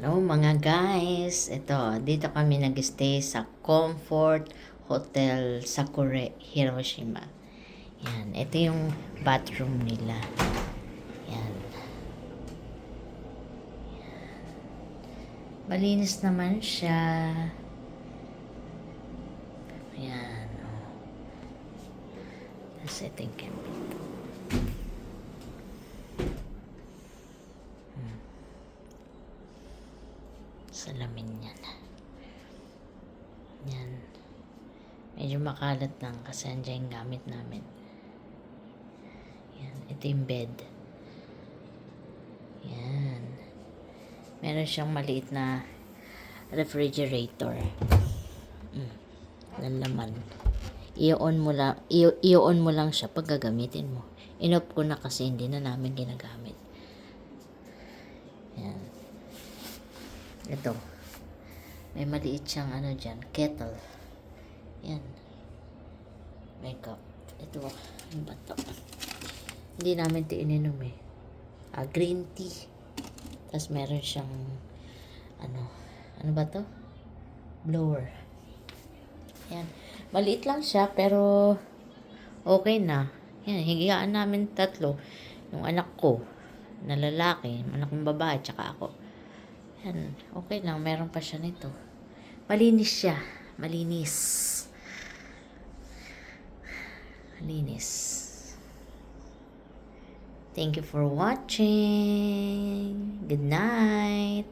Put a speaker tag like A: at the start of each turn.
A: Hello mga guys, ito, dito kami nag-stay sa Comfort Hotel Sakure, Hiroshima. Yan, ito yung bathroom nila. Yan. Malinis naman siya. Yan. Oh. Tapos ito yung camping. Salamin yan. Yan. Medyo makalat lang kasi andyan yung gamit namin. Yan. Ito yung bed. Yan. Meron siyang maliit na refrigerator. Lalaman. I-on mo lang siya pag gagamitin mo. Inop ko na kasi hindi na namin ginagamit. Yan. Ito. May maliit siyang dyan, kettle. Yan. Makeup. Ito. Ano ba ito? Hindi namin ito ininom eh. Green tea. Tapos meron siyang ano ba to? Blower. Yan. Maliit lang siya pero okay na. Yan. Higaan namin 3. Yung anak ko na lalaki, anak kong babae, tsaka ako. Yan. Okay lang. Meron pa siya nito. Malinis siya. Malinis. Malinis. Thank you for watching. Good night.